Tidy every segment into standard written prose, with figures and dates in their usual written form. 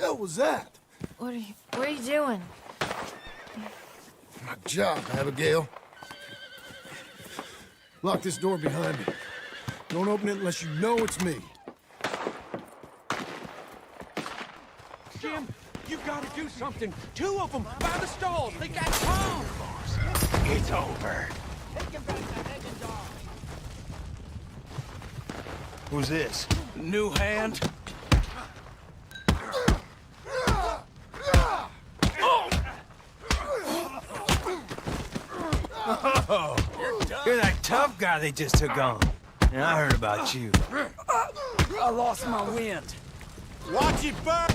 hell was that? What are you doing? My job, Abigail. Lock this door behind me. Don't open it unless you know it's me. Jim, you gotta do something. Two of them by the stalls. They got Tom. It's over. Who's this? New hand. Oh, you're that tough guy they just took on. And I heard about you. I lost my wind. Watch it burn.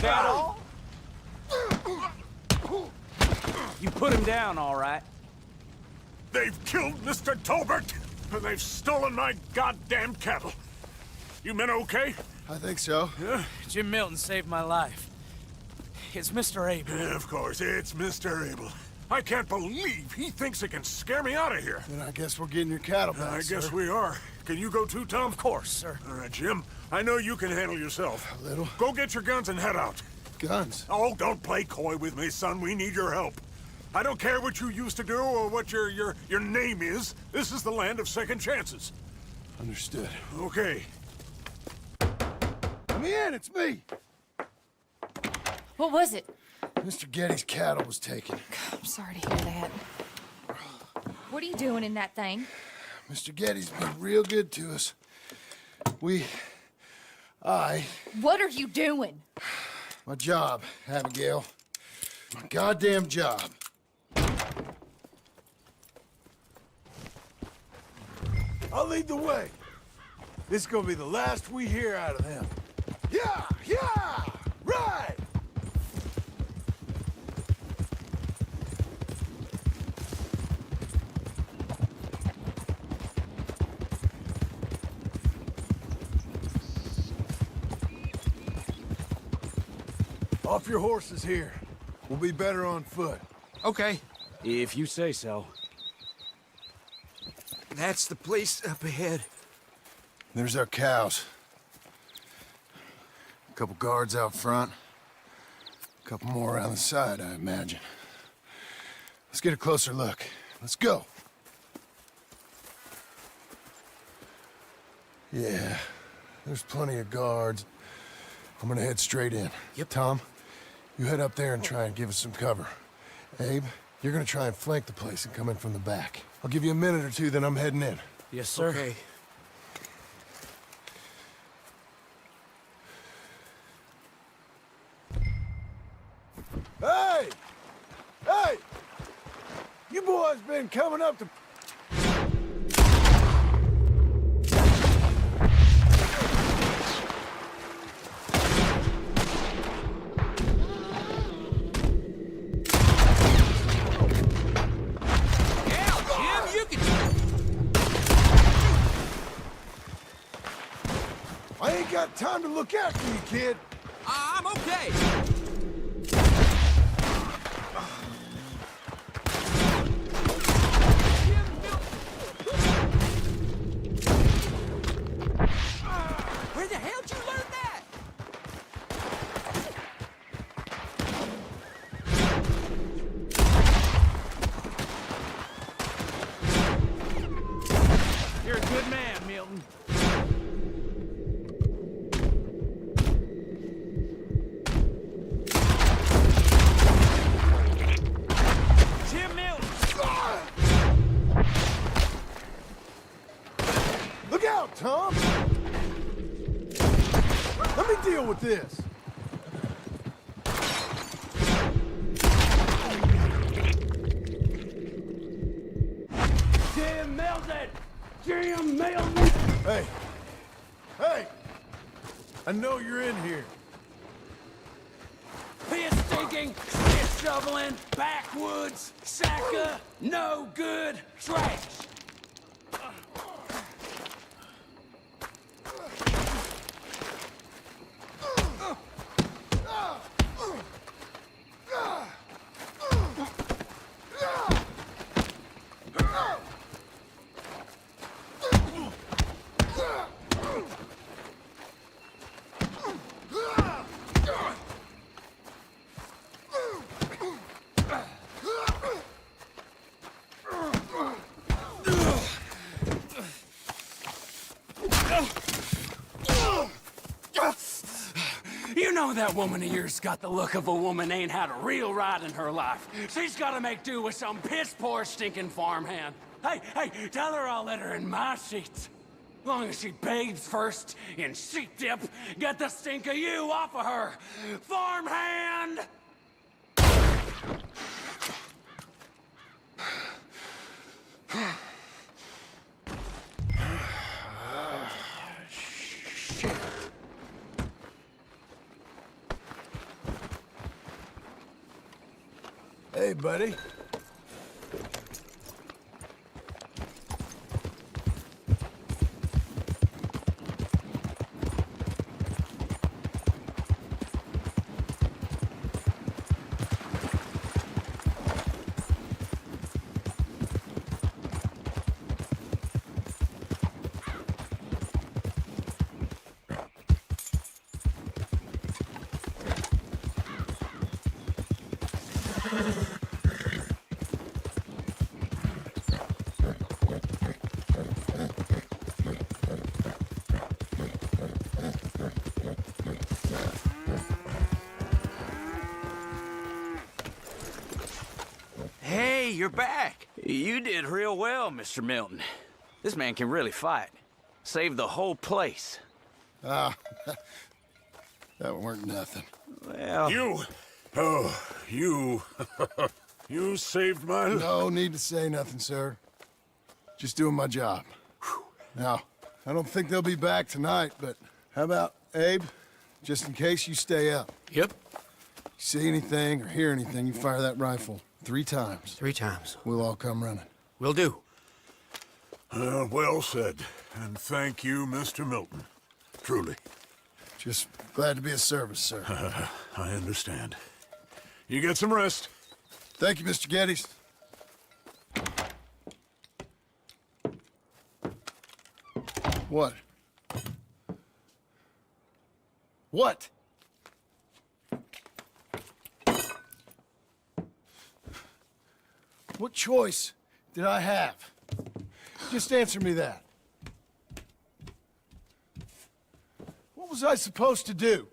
That all? You put him down, all right. They've killed Mr. Tolbert, and they've stolen my goddamn cattle. You men okay? I think so. Jim Milton saved my life. It's Mr. Abel. Yeah, of course, it's Mr. Abel. I can't believe he thinks he can scare me out of here. Then I guess we're getting your cattle back, I guess sir. we are. Can you go too, Tom? Of course, sir. All right, Jim. I know you can handle yourself. A little. Go get your guns and head out. Guns. Oh, don't play coy with me, son. We need your help. I don't care what you used to do or what your name is. This is the land of second chances. Understood. Okay. Let me in, it's me! What was it? Mr. Getty's cattle was taken. I'm sorry to hear that. What are you doing in that thing? Mr. Getty's been real good to us. What are you doing? My job, Abigail. My goddamn job. I'll lead the way. This is gonna be the last we hear out of them. Yeah! Yeah! Right! Off your horses here. We'll be better on foot. Okay, if you say so. That's the place up ahead. There's our cows. A couple guards out front. A couple more around the side, I imagine. Let's get a closer look. Let's go. Yeah, there's plenty of guards. I'm gonna head straight in. Yep. Tom, you head up there and try and give us some cover. Abe, you're gonna try and flank the place and come in from the back. I'll give you a minute or two, then I'm heading in. Yes, sir. Okay. Hey! Hey! You boys been coming up to... I ain't got time to look after you, kid. I'm okay. Where the hell'd you learn that? You're a good man, Milton. Jim Milton! Look out, Tom! Let me deal with this. Jim Milton! Jim Milton! Hey! Hey! I know you're in here. Piss stinking, shit shoveling, backwoods, sacker, no good, trash. know that woman of yours got the look of a woman ain't had a real ride in her life. She's gotta make do with some piss-poor stinking farmhand. Hey, tell her I'll let her in my sheets. Long as she bathes first in sheep dip, get the stink of you off of her, farmhand! Shit. Hey, buddy. Hey, you're back. You did real well, Mr. Milton. This man can really fight. Saved the whole place. That weren't nothing. Well, You you saved my life. No need to say nothing, sir. Just doing my job. Now, I don't think they'll be back tonight, but how about Abe? Just in case you stay up. Yep. See anything or hear anything, you fire that rifle 3 times. 3 times. We'll all come running. Will do. Well said. And thank you, Mr. Milton. Truly. Just glad to be of service, sir. I understand. You get some rest. Thank you, Mr. Geddes. What? What? What choice did I have? Just answer me that. What was I supposed to do?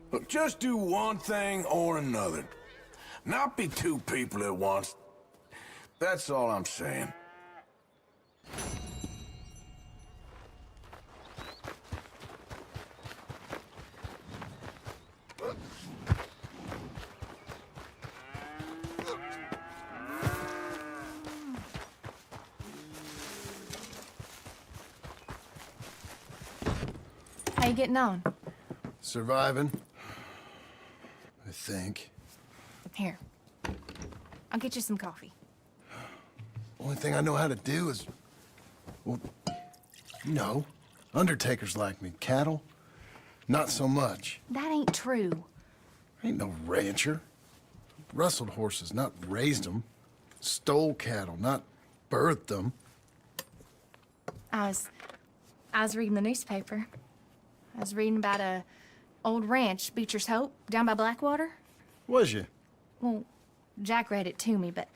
Look, just do one thing or another. Not be 2 people at once. That's all I'm saying. How you getting on? Surviving. I think. Here. I'll get you some coffee. Only thing I know how to do is, well, you know, undertakers like me. Cattle, not so much. That ain't true. Ain't no rancher. Rustled horses, not raised them. Stole cattle, not birthed them. I was reading the newspaper. I was reading about a old ranch, Beecher's Hope, down by Blackwater. Was you? Well, Jack read it to me, but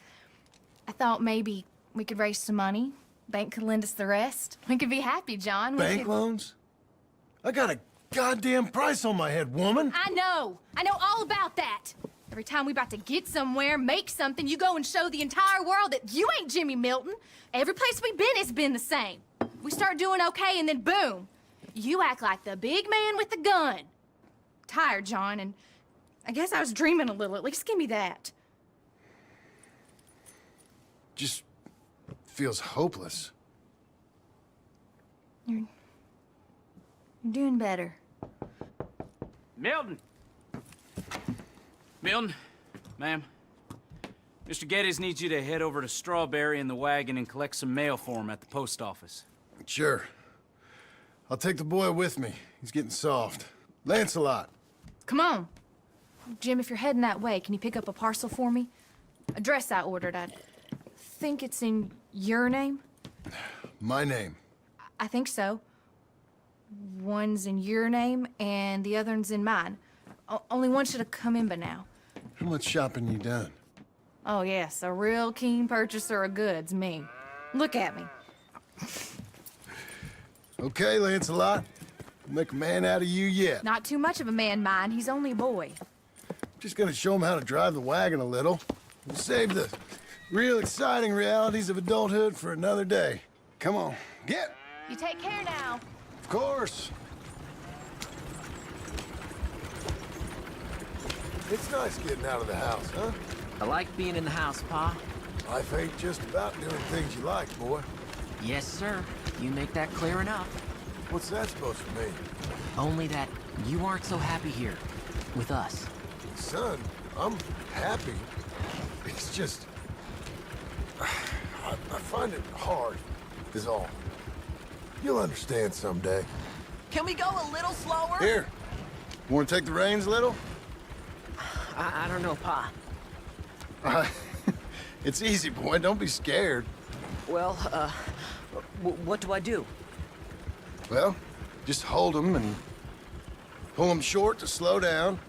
I thought maybe we could raise some money. Bank could lend us the rest. We could be happy, John. Bank loans? I got a goddamn price on my head, woman. I know all about that. Every time we about to get somewhere, make something, you go and show the entire world that you ain't Jimmy Milton. Every place we've been has been the same. We start doing okay, and then boom, you act like the big man with the gun. Tired, John, and I guess I was dreaming a little. At least give me that. Just feels hopeless. You're doing better. Milton! Milton, ma'am. Mr. Geddes needs you to head over to Strawberry in the wagon and collect some mail for him at the post office. Sure. I'll take the boy with me. He's getting soft. Lancelot. Come on. Jim, if you're heading that way, can you pick up a parcel for me? A dress I ordered. I think it's in your name? My name. I think so. One's in your name, and the other one's in mine. Only one should have come in by now. How much shopping you done? Oh, yes, a real keen purchaser of goods, me. Look at me. Okay, Lancelot. Make a man out of you yet. Not too much of a man, mine. He's only a boy. Just gonna show him how to drive the wagon a little. We'll save the real exciting realities of adulthood for another day. Come on, get! You take care now. Of course. It's nice getting out of the house, huh? I like being in the house, Pa. Life ain't just about doing things you like, boy. Yes, sir. You make that clear enough. What's that supposed to mean? Only that you aren't so happy here. With us. Son, I'm happy. It's just... I find it hard, is all. You'll understand someday. Can we go a little slower? Here, you want to take the reins a little? I don't know, Pa. It's easy, boy. Don't be scared. Well, what do I do? Well, just hold them and pull them short to slow down.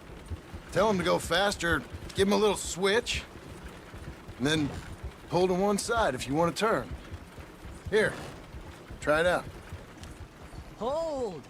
Tell them to go faster. Give them a little switch. And then pull to one side if you want to turn. Here, try it out. Hold!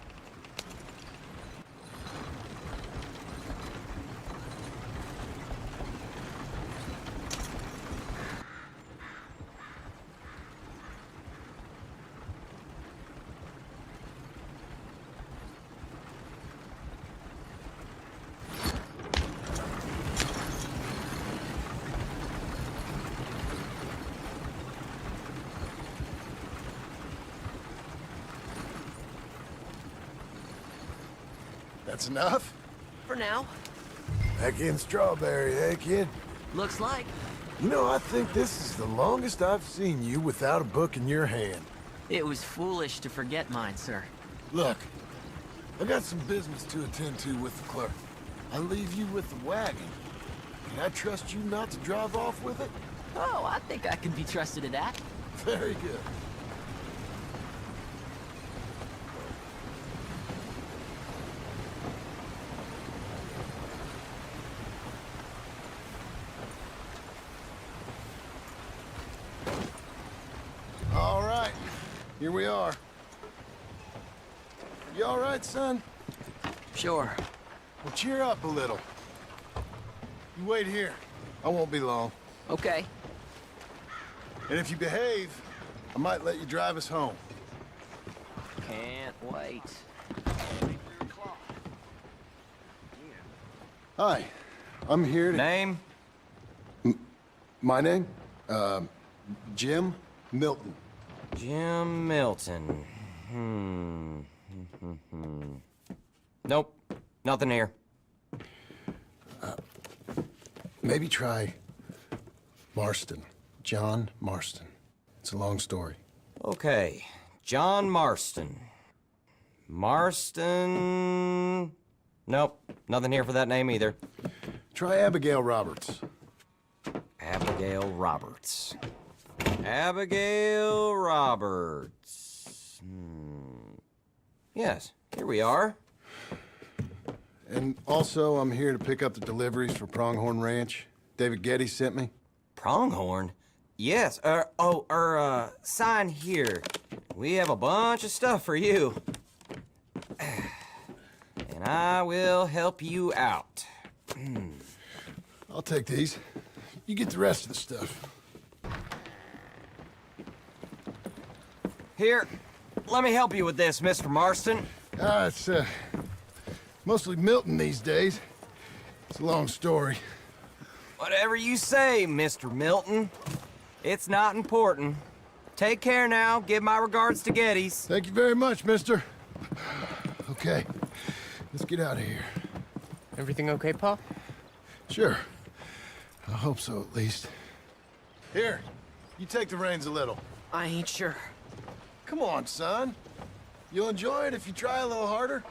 That's enough? For now. Back in Strawberry, eh, kid? Looks like. You know, I think this is the longest I've seen you without a book in your hand. It was foolish to forget mine, sir. Look, I got some business to attend to with the clerk. I leave you with the wagon. Can I trust you not to drive off with it? Oh, I think I can be trusted at that. Very good. All right, here we are. You all right, son? Sure. Well, cheer up a little. You wait here. I won't be long. Okay. And if you behave, I might let you drive us home. Can't wait. Hi, I'm here to... Name? My name? Jim Milton. Jim Milton. Nope, nothing here. Maybe try Marston. John Marston. It's a long story. Okay, John Marston. Marston... Nope, nothing here for that name either. Try Abigail Roberts. Abigail Roberts. Abigail Roberts. Yes, here we are. And also, I'm here to pick up the deliveries for Pronghorn Ranch. David Getty sent me. Pronghorn? Yes, sign here. We have a bunch of stuff for you. And I will help you out. I'll take these. You get the rest of the stuff. Here, let me help you with this, Mr. Marston. It's, mostly Milton these days. It's a long story. Whatever you say, Mr. Milton. It's not important. Take care now. Give my regards to Geddes. Thank you very much, mister. Okay, let's get out of here. Everything okay, Pa? Sure. I hope so, at least. Here, you take the reins a little. I ain't sure. Come on, son. You'll enjoy it if you try a little harder.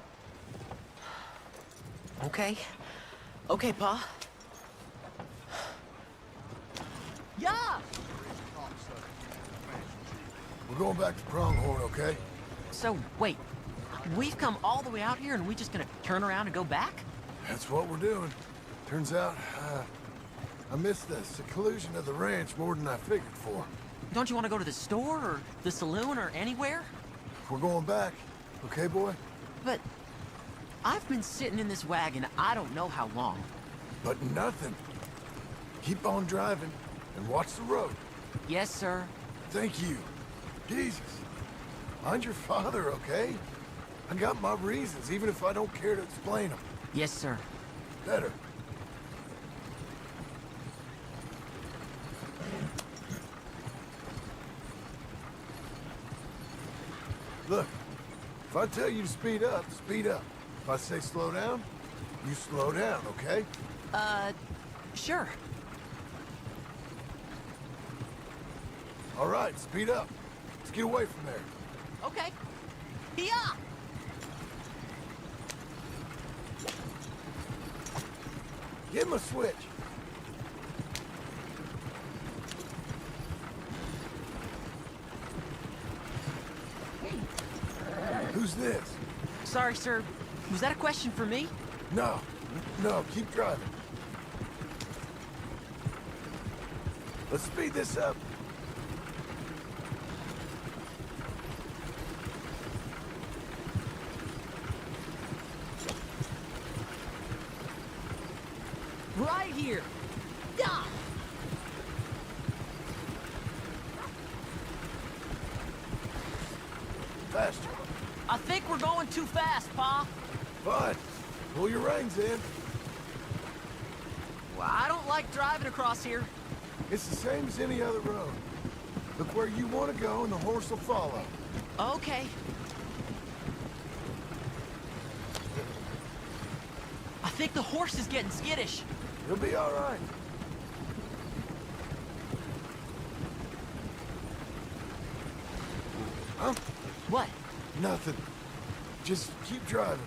Okay. Okay, Pa. Yeah! We're going back to Pronghorn, okay? So, wait. We've come all the way out here and we just gonna turn around and go back? That's what we're doing. Turns out, I missed the seclusion of the ranch more than I figured for. Don't you want to go to the store or the saloon or anywhere? We're going back. Okay, boy? But I've been sitting in this wagon I don't know how long. But nothing. Keep on driving and watch the road. Yes, sir. Thank you. Jesus. Mind your father, okay? I got my reasons, even if I don't care to explain them. Yes, sir. Better. Look, if I tell you to speed up, speed up. If I say slow down, you slow down, okay? Sure. All right, speed up. Let's get away from there. Okay. Yeah. Give him a switch. Who's this? Sorry, sir. Was that a question for me? No, no, keep driving. Let's speed this up. Right here. Yeah. Faster. I think we're going too fast, Pa. Fine. Pull your reins in. Well, I don't like driving across here. It's the same as any other road. Look where you want to go and the horse will follow. Okay. I think the horse is getting skittish. You'll be all right. Huh? What? Nothing. Just keep driving.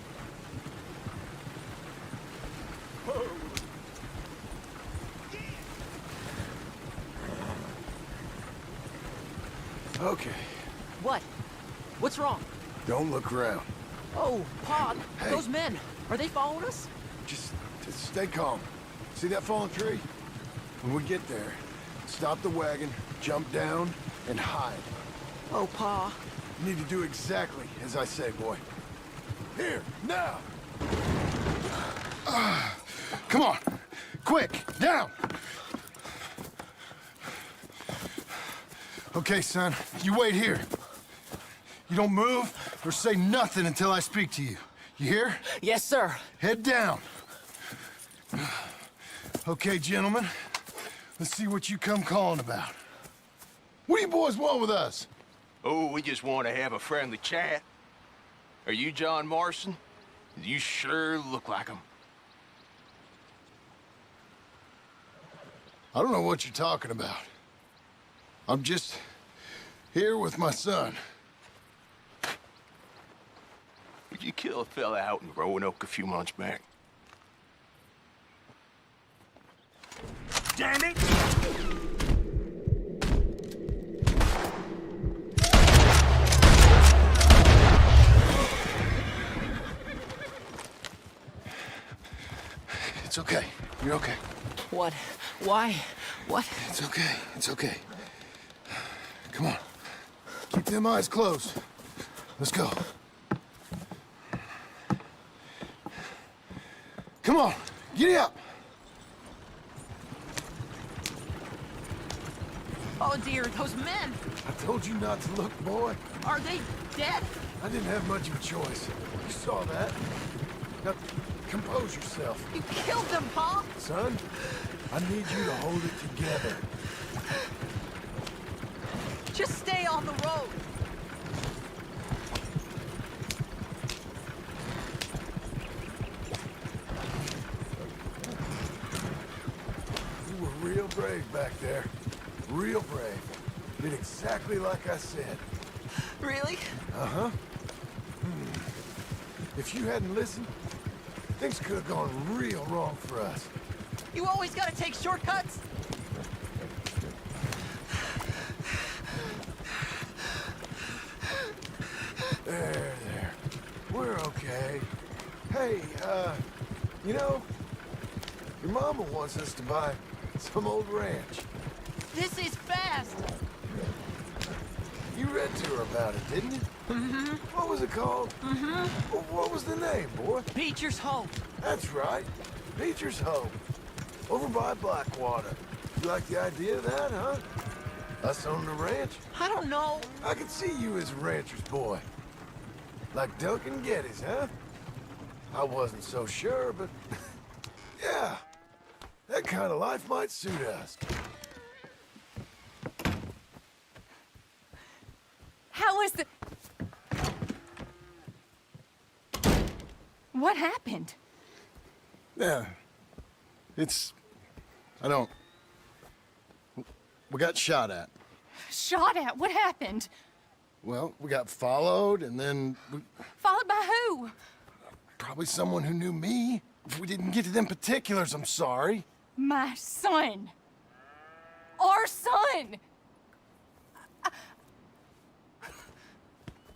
Okay. What? What's wrong? Don't look around. Oh, Pa, Hey. those men, are they following us? Just stay calm. See that fallen tree? When we get there, stop the wagon, jump down, and hide. Oh, Pa. You need to do exactly as I say, boy. Here, now! Come on! Quick, down! Okay, son, you wait here. You don't move or say nothing until I speak to you. You hear? Yes, sir. Head down. Okay, gentlemen. Let's see what you come calling about. What do you boys want with us? Oh, we just want to have a friendly chat. Are you John Marston? You sure look like him. I don't know what you're talking about. I'm just here with my son. You killed a fella out in Roanoke a few months back. Damn it! It's okay. You're okay. What? Why? What? It's okay. It's okay. Come on. Keep them eyes closed. Let's go. Come on. Giddy up. Oh, dear, those men. I told you not to look, boy. Are they dead? I didn't have much of a choice. You saw that. Now, compose yourself. You killed them, Pa. Son, I need you to hold it together. Just stay on the road. You were real brave back there. Real brave. Did exactly like I said. Really? Uh-huh. If you hadn't listened, things could have gone real wrong for us. You always gotta take shortcuts? There. You know, your mama wants us to buy some old ranch. This is fast. You read to her about it, didn't you? Mm-hmm. What was it called? Mm-hmm. Well, what was the name, boy? Beecher's Hope. That's right. Beecher's Hope. Over by Blackwater. You like the idea of that, huh? Us owning a ranch? I don't know. I could see you as a rancher's boy. Like Duncan Geddes, huh? I wasn't so sure, but... yeah. That kind of life might suit us. How was the... What happened? Yeah. It's... I don't... We got shot at. Shot at? What happened? Well, we got followed, and then... Followed by who? Probably someone who knew me. If we didn't get to them particulars, I'm sorry. My son. Our son.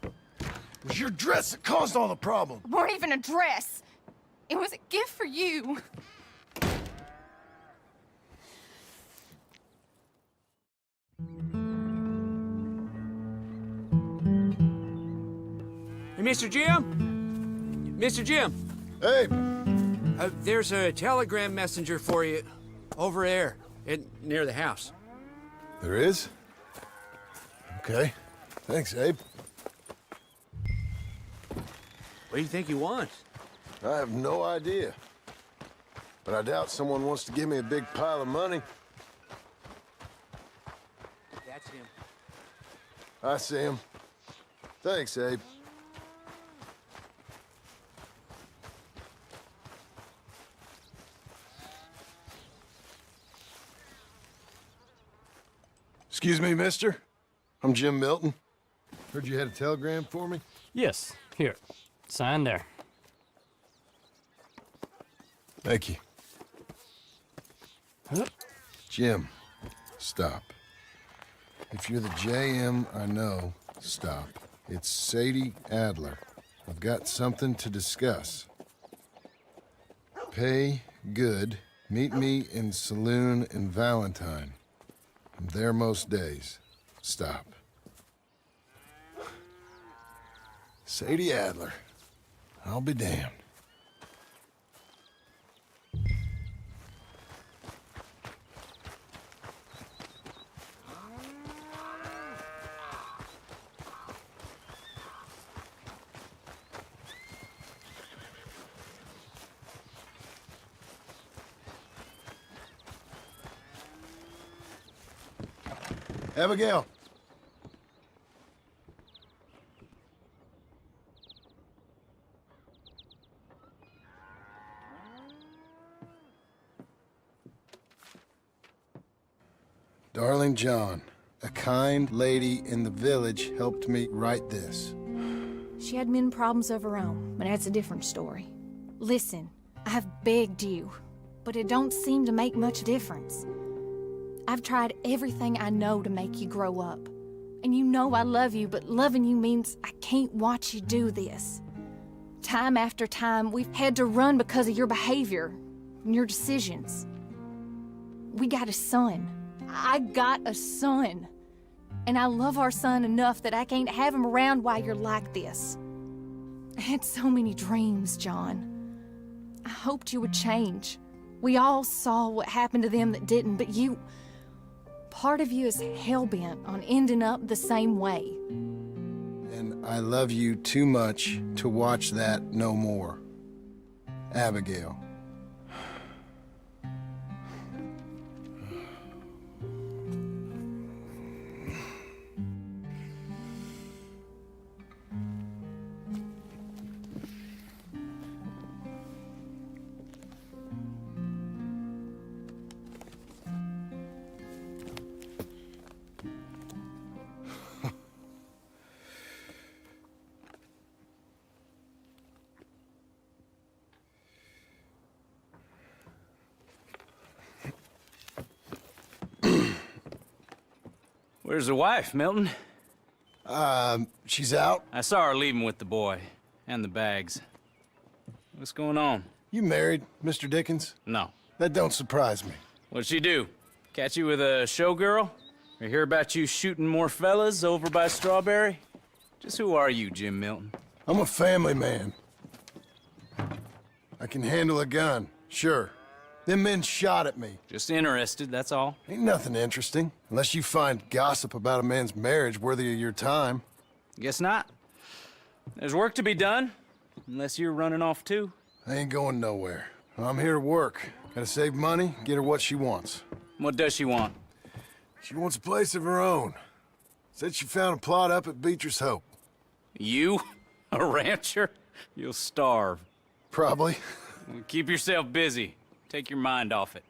It was your dress that caused all the problem. It weren't even a dress. It was a gift for you. Hey, Mr. Jim? Mr. Jim, Hey, there's a telegram messenger for you over there near the house. there is? Okay. Thanks, Abe. What do you think he wants? I have no idea. But I doubt someone wants to give me a big pile of money. That's him. I see him. Thanks, Abe. Excuse me, mister. I'm Jim Milton. Heard you had a telegram for me? Yes, here. Sign there. Thank you. Jim, stop. If you're the JM I know, stop. It's Sadie Adler. I've got something to discuss. Pay good. Meet me in saloon in Valentine. I'm there most days. Stop. Sadie Adler. I'll be damned. Abigail. Darling John, a kind lady in the village helped me write this. She had men problems of her own, but that's a different story. Listen, I've begged you, but it don't seem to make much difference. I've tried everything I know to make you grow up. And you know I love you, but loving you means I can't watch you do this. Time after time, we've had to run because of your behavior and your decisions. We got a son. I got a son. And I love our son enough that I can't have him around while you're like this. I had so many dreams, John. I hoped you would change. We all saw what happened to them that didn't, but you... Part of you is hell-bent on ending up the same way. And I love you too much to watch that no more. Abigail. Where's the wife, Milton? She's out. I saw her leaving with the boy and the bags. What's going on? You married, Mr. Dickens? No. That don't surprise me. What'd she do? Catch you with a showgirl? Or hear about you shooting more fellas over by Strawberry? Just who are you, Jim Milton? I'm a family man. I can handle a gun, sure. Them men shot at me. Just interested, that's all. Ain't nothing interesting, unless you find gossip about a man's marriage worthy of your time. Guess not. There's work to be done, unless you're running off too. I ain't going nowhere. I'm here to work. Gotta save money, get her what she wants. What does she want? She wants a place of her own. Said she found a plot up at Beecher's Hope. You? A rancher? You'll starve. Probably. Keep yourself busy. Take your mind off it.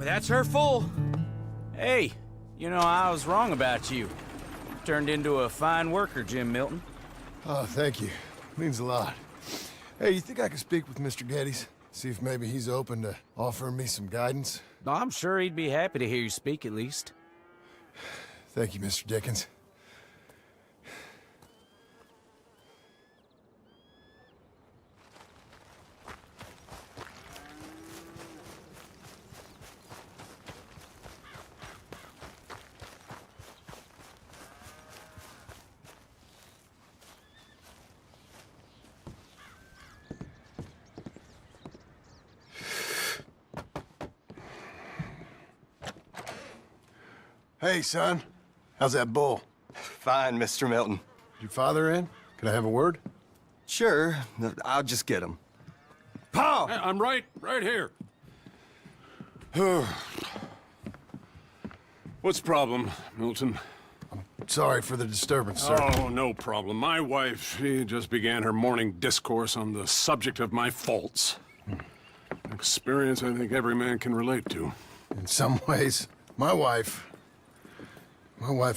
That's her full. Hey, you know, I was wrong about you. Turned into a fine worker, Jim Milton. Oh, thank you. Means a lot. Hey, you think I could speak with Mr. Geddes? See if maybe he's open to offering me some guidance? I'm sure he'd be happy to hear you speak, at least. Thank you, Mr. Dickens. Hey, son. How's that bull? Fine, Mr. Milton. Your father in? Can I have a word? Sure. I'll just get him. Pa! I'm right here. What's the problem, Milton? Sorry for the disturbance, sir. Oh, no problem. My wife, she just began her morning discourse on the subject of my faults. Experience I think every man can relate to. In some ways, my wife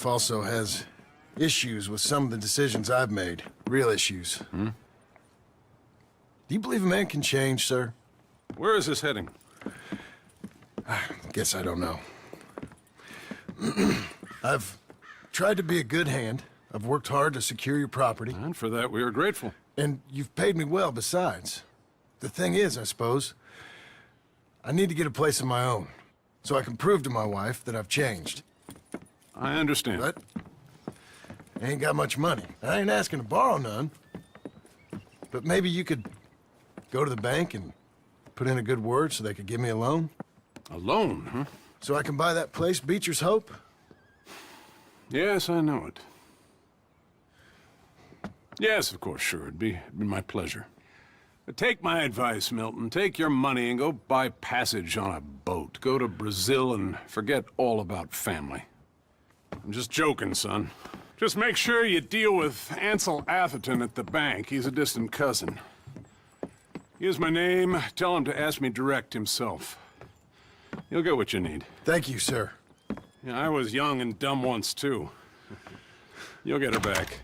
also has issues with some of the decisions I've made. Real issues. Hmm? Do you believe a man can change, sir? Where is this heading? Guess I don't know. I've tried to be a good hand. I've worked hard to secure your property. And for that, we are grateful. And you've paid me well besides. The thing is, I suppose, I need to get a place of my own, so I can prove to my wife that I've changed. I understand. But I ain't got much money. I ain't asking to borrow none. But maybe you could go to the bank and put in a good word so they could give me a loan? A loan, huh? So I can buy that place, Beecher's Hope? Yes, I know it. Yes, of course, sure. It'd be my pleasure. But take my advice, Milton. Take your money and go buy passage on a boat. Go to Brazil and forget all about family. I'm just joking, son. Just make sure you deal with Ansel Atherton at the bank. He's a distant cousin. Here's my name. Tell him to ask me direct himself. You'll get what you need. Thank you, sir. Yeah, I was young and dumb once, too. You'll get her back.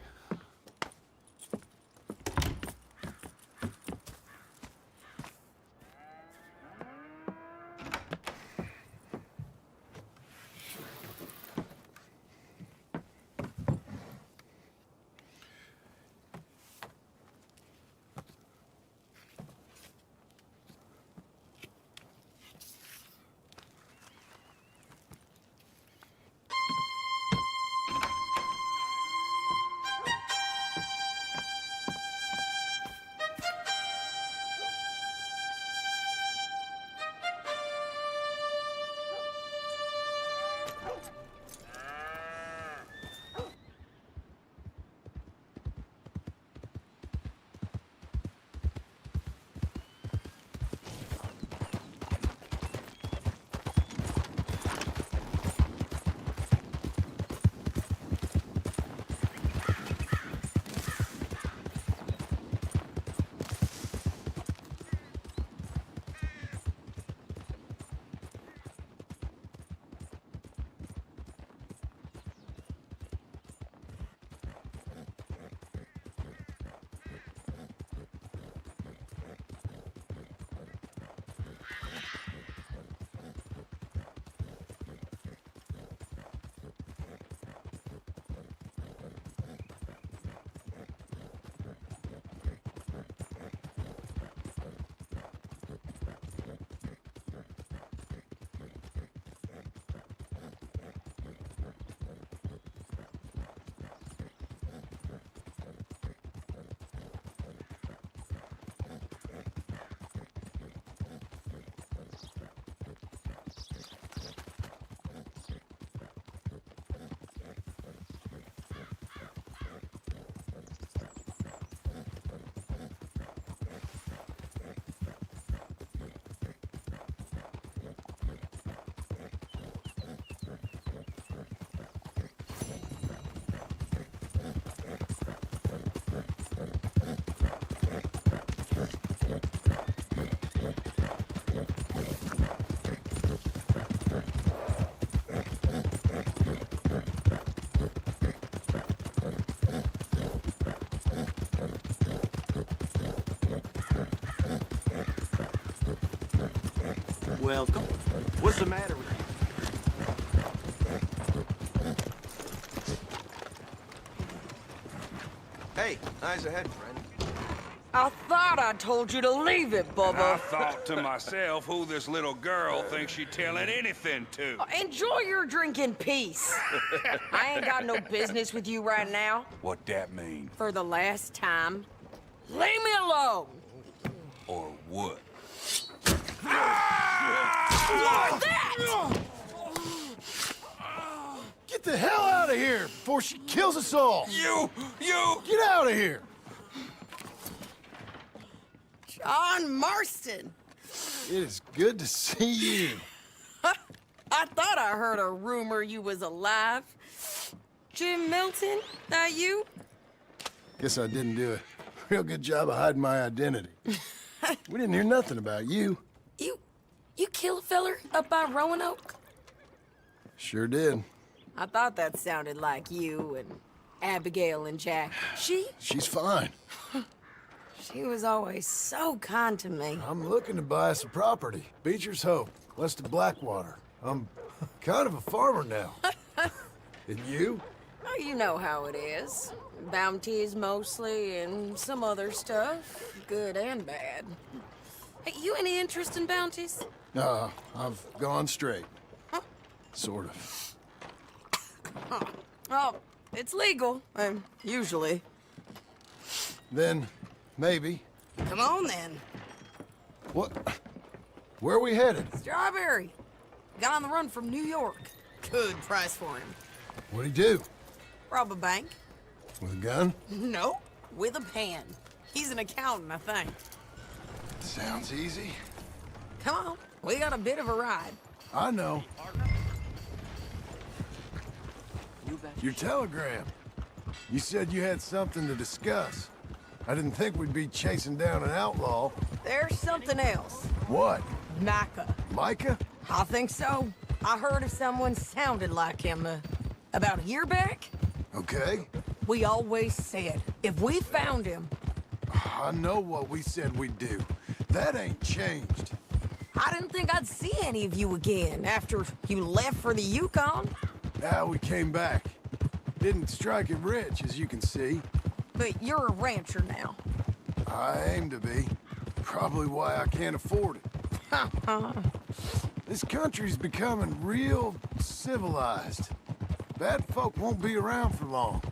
Welcome. What's the matter with you? Hey, eyes ahead, friend. I thought I told you to leave it, Bubba. I thought to myself who this little girl thinks she telling anything to. Enjoy your drink in peace. I ain't got no business with you right now. What that mean? For the last time, leave me alone. Or what? What's that? Get the hell out of here before she kills us all! You! Get out of here! John Marston. It is good to see you. I thought I heard a rumor you was alive. Jim Milton, that you? Guess I didn't do a real good job of hiding my identity. We didn't hear nothing about you. You kill a feller up by Roanoke? Sure did. I thought that sounded like you and Abigail and Jack. She's fine. She was always so kind to me. I'm looking to buy us a property. Beecher's Hope, west of Blackwater. I'm kind of a farmer now. And you? Oh, you know how it is. Bounties mostly, and some other stuff, good and bad. Hey, you any interest in bounties? I've gone straight. Sort of. Oh, it's legal, usually. Then, maybe. Come on, then. What? Where are we headed? Strawberry. Got on the run from New York. Good price for him. What'd he do? Rob a bank. With a gun? No, with a pen. He's an accountant, I think. Sounds easy. Come on, we got a bit of a ride. I know. Your telegram. You said you had something to discuss. I didn't think we'd be chasing down an outlaw. There's something else. What? Micah. Micah? I think so. I heard of someone sounded like him about a year back. Okay. we always said. If we found him... I know what we said we'd do. That ain't changed. I didn't think I'd see any of you again after you left for the Yukon. Now we came back. Didn't strike it rich, as you can see. But you're a rancher now. I aim to be. Probably why I can't afford it. This country's becoming real civilized. Bad folk won't be around for long.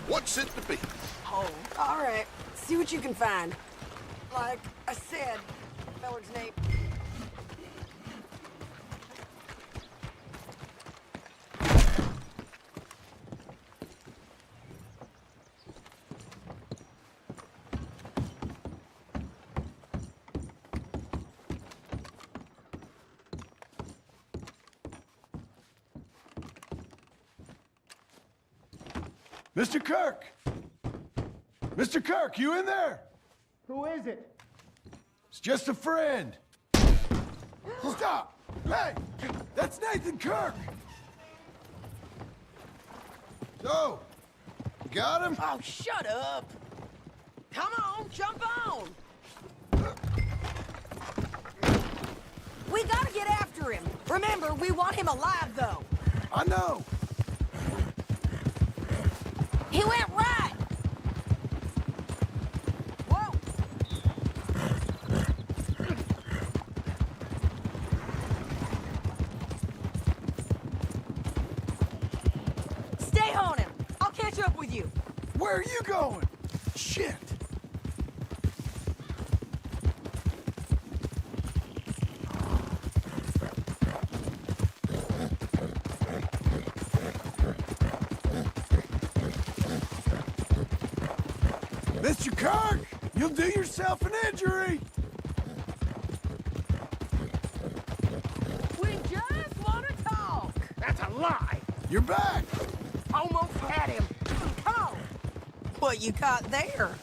What's it to be? Oh, all right. See what you can find. Like I said, feller's name... Mr. Kirk! Mr. Kirk, you in there? Who is it? It's just a friend. Stop! Hey! That's Nathan Kirk! So, you got him? Oh, shut up! Come on, jump on! We gotta get after him. Remember, we want him alive, though. I know. He went right! Whoa! Stay on him! I'll catch up with you! Where are you going? Shit! Mr. Kirk, you'll do yourself an injury. We just want to talk. That's a lie. You're back. Almost had him. Come on. What you caught there?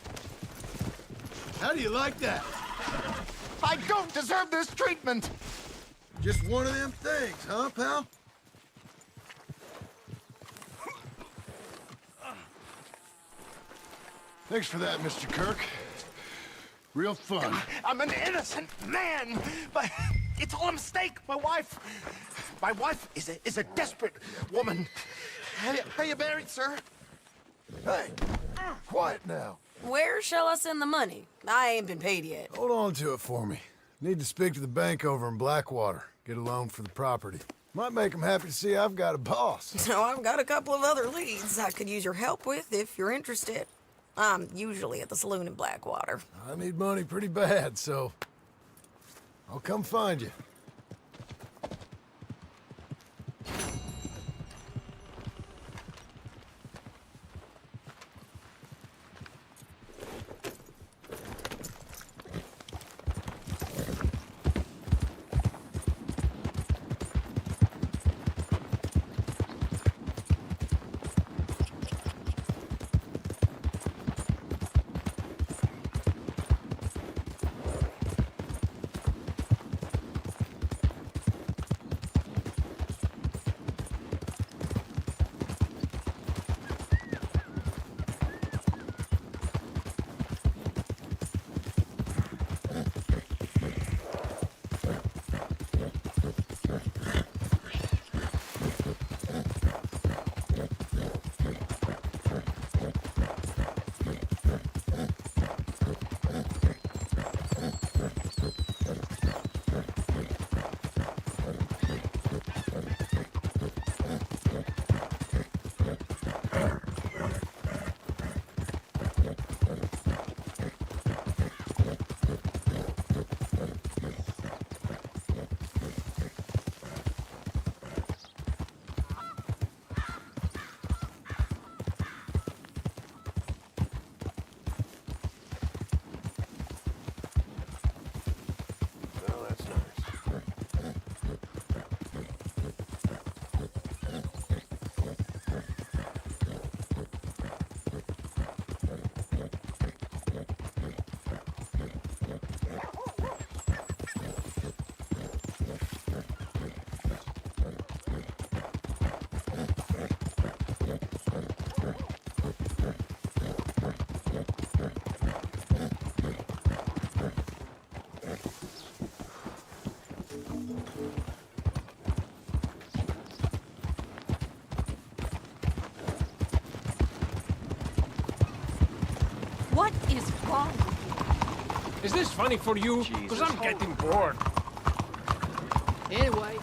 How do you like that? I don't deserve this treatment. Just one of them things, huh, pal? Thanks for that, Mr. Kirk. Real fun. I'm an innocent man, but it's all a mistake. My wife is a desperate woman. Are you married, sir? Hey, quiet now. Where shall I send the money? I ain't been paid yet. Hold on to it for me. Need to speak to the bank over in Blackwater. Get a loan for the property. Might make them happy to see I've got a boss. So I've got a couple of other leads I could use your help with if you're interested. I'm usually at the saloon in Blackwater. I need money pretty bad, so I'll come find you. wrong with you? Is this funny for you? Because I'm getting bored. Anyway.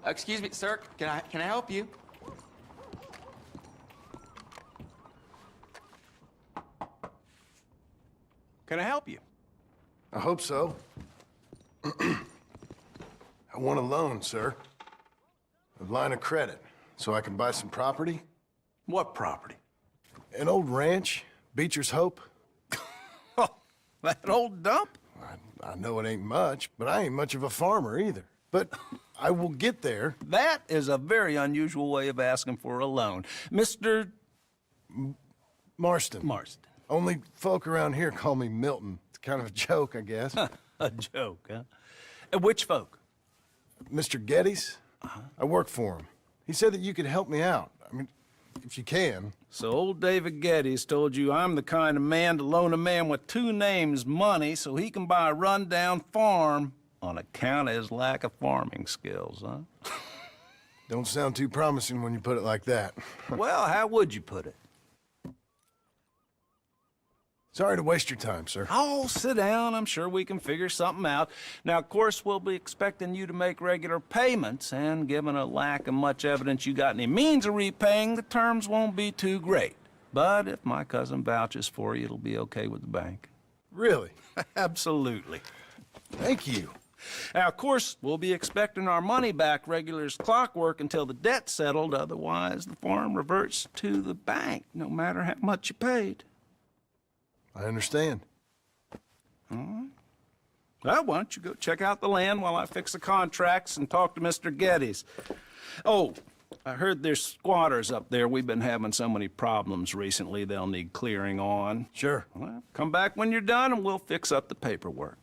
Excuse me, sir. Can I help you? Can I help you? I hope so. I want a loan, sir. A line of credit, so I can buy some property. What property? An old ranch, Beecher's Hope. That old dump? I know it ain't much, but I ain't much of a farmer either. But I will get there. That is a very unusual way of asking for a loan. Mr. Marston. Marston. Only folk around here call me Milton. It's kind of a joke, I guess. A joke, huh? Which folk? Mr. Geddes. I work for him. He said that you could help me out. I mean, if you can. So old David Geddes told you I'm the kind of man to loan a man with two names money so he can buy a rundown farm on account of his lack of farming skills, huh? Don't sound too promising when you put it like that. Well, how would you put it? Sorry to waste your time, sir. Oh, sit down. I'm sure we can figure something out. Now, of course, we'll be expecting you to make regular payments, and given a lack of much evidence you got any means of repaying, the terms won't be too great. But if my cousin vouches for you, it'll be okay with the bank. Really? Absolutely. Thank you. Now, of course, we'll be expecting our money back regular as clockwork until the debt's settled. Otherwise, the farm reverts to the bank, no matter how much you paid. I understand. All right. Well, why don't you go check out the land while I fix the contracts and talk to Mr. Geddes. Oh, I heard there's squatters up there. We've been having so many problems recently, they'll need clearing on. Sure. Well, come back when you're done and we'll fix up the paperwork.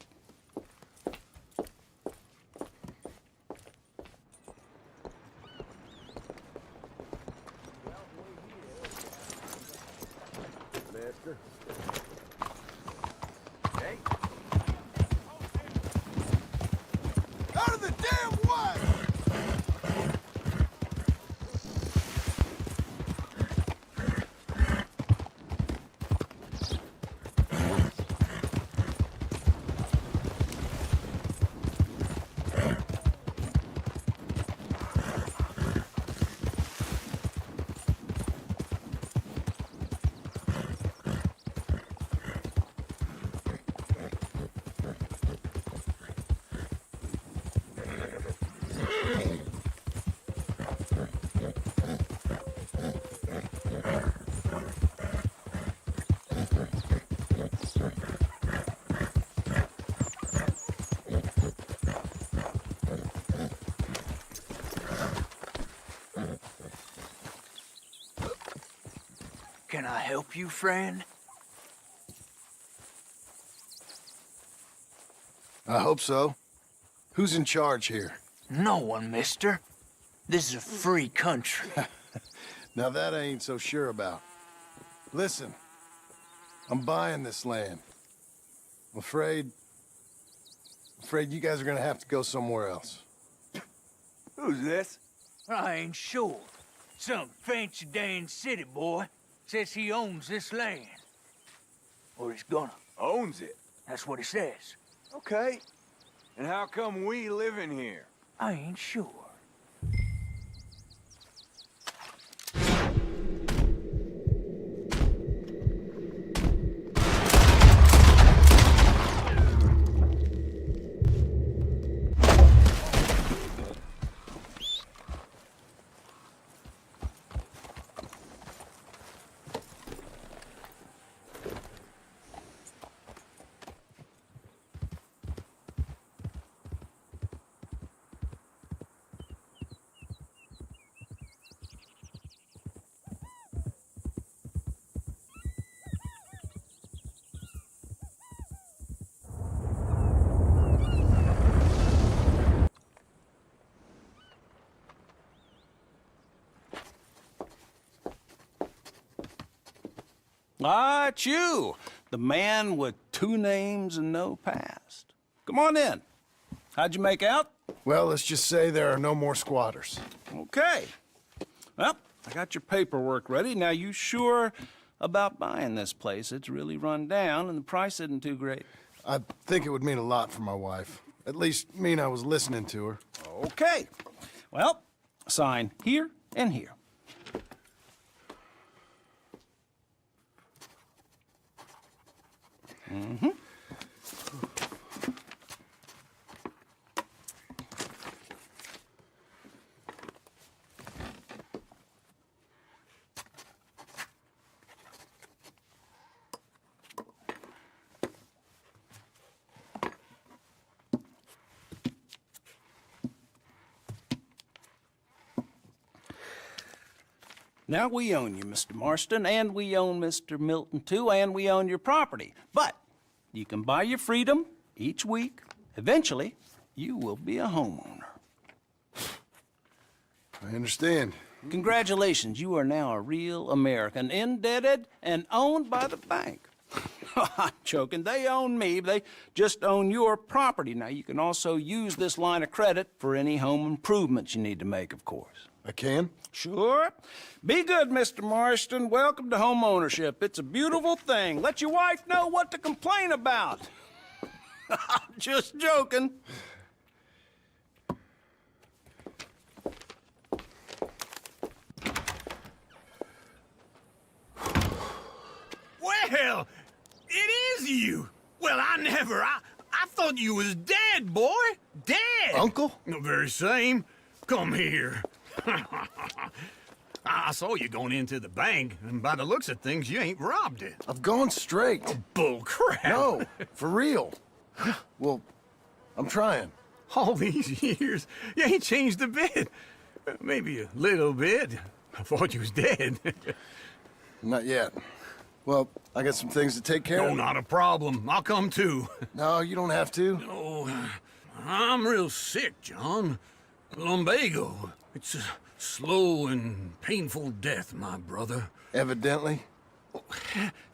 Out of the damn way! Can I help you, friend? I hope so. Who's in charge here? No one, mister. This is a free country. Now that I ain't so sure about. Listen, I'm buying this land. I'm afraid you guys are gonna have to go somewhere else. Who's this? I ain't sure. Some fancy Dan city boy says he owns this land. Or he's gonna. Owns it? That's what he says. Okay. And how come we live in here? I ain't sure. Ah, it's you, the man with two names and no past. Come on in. How'd you make out? Well, let's just say there are no more squatters. Okay. Well, I got your paperwork ready. Now, you sure about buying this place? It's really run down, and the price isn't too great. I think it would mean a lot for my wife. At least mean I was listening to her. Okay. Well, sign here and here. Mm-hmm. Now, we own you, Mr. Marston, and we own Mr. Milton, too, and we own your property. But you can buy your freedom each week. Eventually, you will be a homeowner. I understand. Congratulations, you are now a real American, indebted and owned by the bank. I'm joking. They own me. They just own your property. Now, you can also use this line of credit for any home improvements you need to make, of course. I can? Sure. Be good, Mr. Marston. Welcome to home ownership. It's a beautiful thing. Let your wife know what to complain about. I'm just joking. Well, it is you. Well, I thought you was dead, boy. Dead. Uncle? The very same. Come here. I saw you going into the bank, and by the looks of things, you ain't robbed it. I've gone straight. Bull crap. No, for real. Well, I'm trying. All these years, you ain't changed a bit. Maybe a little bit. I thought you was dead. Not yet. Well, I got some things to take care No, of. not a problem. I'll come too. No, you don't have to. Oh, I'm real sick, John. Lumbago. It's a slow and painful death, my brother. Evidently.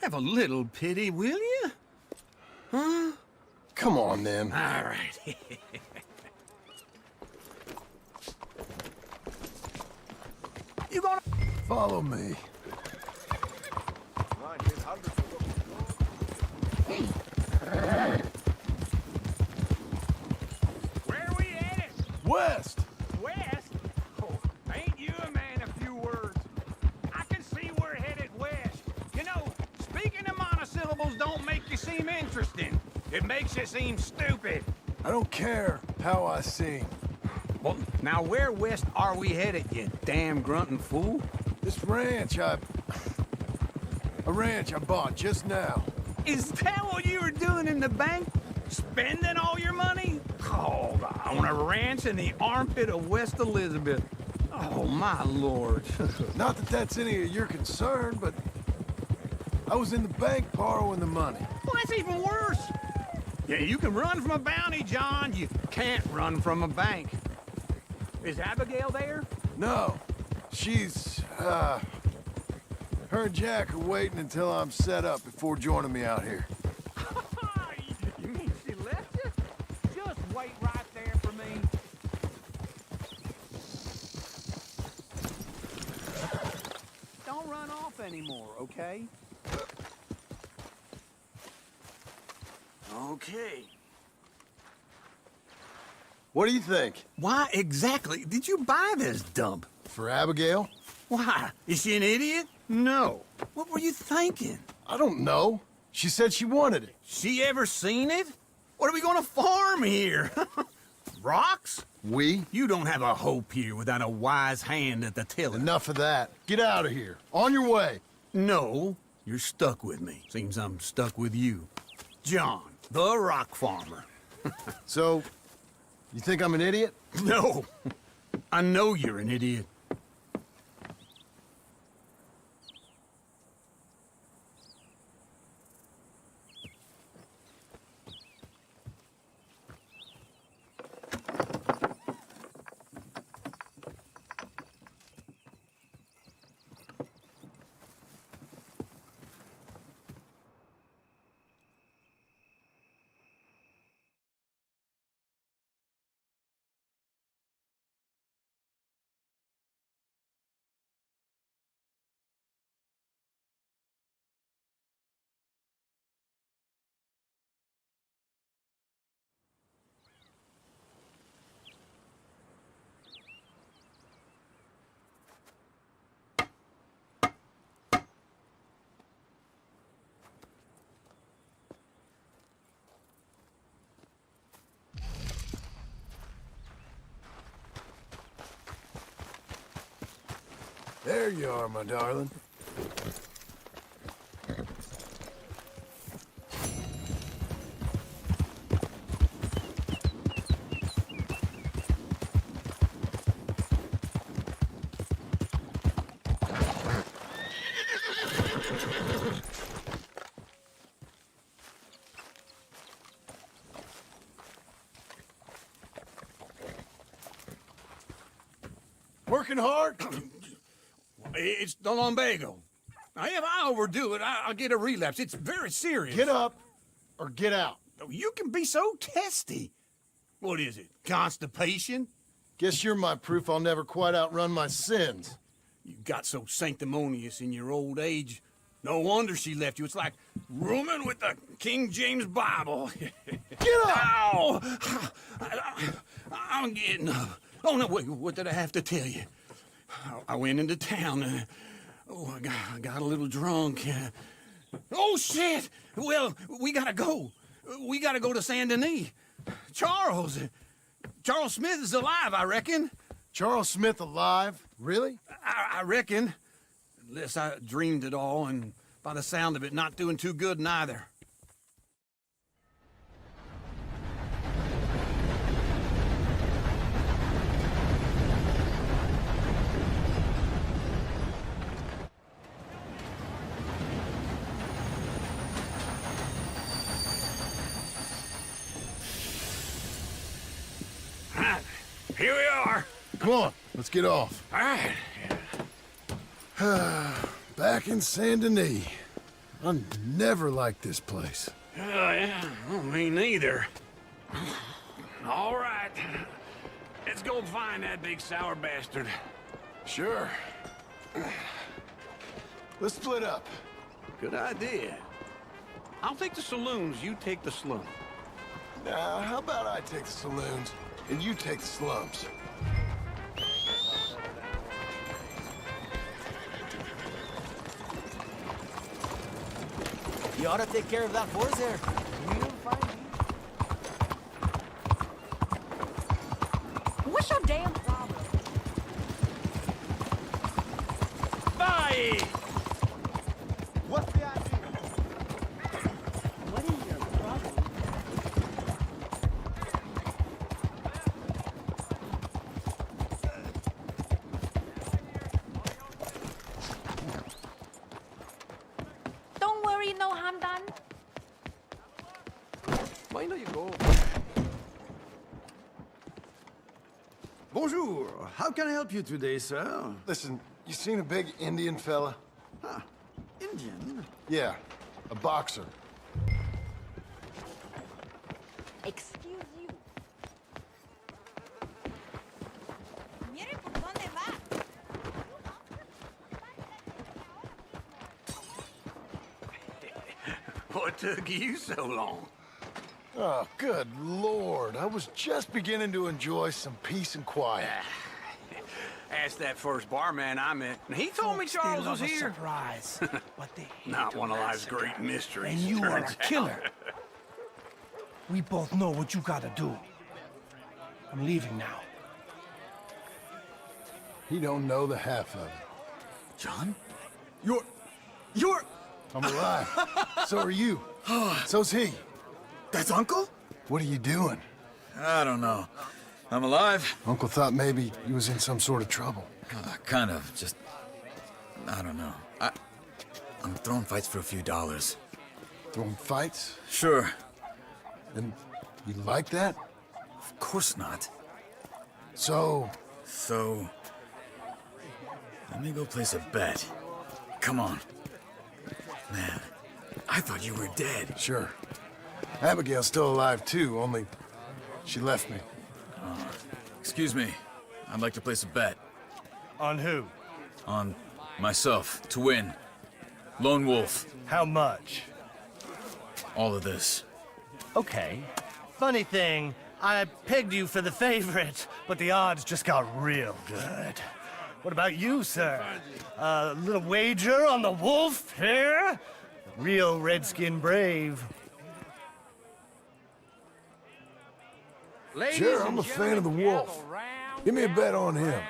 Have a little pity, will you? Huh? Come on, then. All right. You gonna... Follow me. Where are we headed? West! West? Oh, ain't you a man of few words? I can see we're headed west. You know, speaking of monosyllables don't make you seem interesting. It makes you seem stupid. I don't care how I sing. Well, now where west are we headed, you damn grunting fool? This ranch I bought just now. Is that what you were doing in the bank? Spending all your money? Oh, on a ranch in the armpit of West Elizabeth. Oh, my lord. Not that that's any of your concern, but I was in the bank borrowing the money. Well, that's even worse. Yeah, you can run from a bounty, John. You can't run from a bank. Is Abigail there? No, she's, her and Jack are waiting until I'm set up before joining me out here. You mean she left you? Just wait right there for me. Don't run off anymore, okay? Okay. What do you think? Why exactly did you buy this dump? For Abigail? Why? Is she an idiot? No. What were you thinking? I don't know. She said she wanted it. She ever seen it? What are we gonna farm here? Rocks? We? You don't have a hope here without a wise hand at the tiller. Enough of that. Get out of here. On your way. No, you're stuck with me. Seems I'm stuck with you. John, the rock farmer. So, you think I'm an idiot? No. I know you're an idiot. There you are, my darling. Working hard? It's the lumbago. Now, if I overdo it, I'll get a relapse. It's very serious. Get up or get out. You can be so testy. What is it, constipation? Guess you're my proof I'll never quite outrun my sins. You got so sanctimonious in your old age. No wonder she left you. It's like rooming with the King James Bible. Get up! Ow! I'm getting up. Oh, no, wait, what did I have to tell you? I went into town. I got a little drunk. Oh, shit! Well, we gotta go. We gotta go to Saint Denis. Charles Smith is alive, I reckon. Charles Smith alive? Really? I reckon. Unless I dreamed it all, and by the sound of it, not doing too good neither. Here we are. Come on, let's get off. All right. Back in Saint Denis. I never liked this place. Yeah, well, me neither. All right. Let's go find that big sour bastard. Sure. Let's split up. Good idea. I'll take the saloons, you take the slum. Now, how about I take the saloons and you take the slums? You ought to take care of that force there. What's your damn problem? Bye! What's the idea? What is your problem? Don't worry, no harm done. Mind how you go. Bonjour. How can I help you today, sir? Listen, you seen a big Indian fella? Ah, Indian? Yeah, a boxer. Excuse you. What took you so long? Oh, good Lord. I was just beginning to enjoy some peace and quiet. Asked that first barman I met, and he told me Charles was here. Surprise. But they Not one of life's great mysteries. And you are a turns out. killer. We both know what you gotta do. I'm leaving now. He don't know the half of it. John? You're... I'm alive. So are you. So's he. That's Uncle? What are you doing? I don't know. I'm alive. Uncle thought maybe he was in some sort of trouble. Kind of. Just... I don't know. I'm throwing fights for a few dollars. Throwing fights? Sure. And you like that? Of course not. So... So... Let me go place a bet. Come on. Man, I thought you were dead. Sure. Abigail's still alive, too, only she left me. Excuse me. I'd like to place a bet. On who? On myself, to win. Lone Wolf. How much? All of this. Okay. Funny thing, I pegged you for the favorite, but the odds just got real good. What about you, sir? A little wager on the wolf here? Real redskin brave. Sure, I'm a fan of the wolf. Give me a bet on him.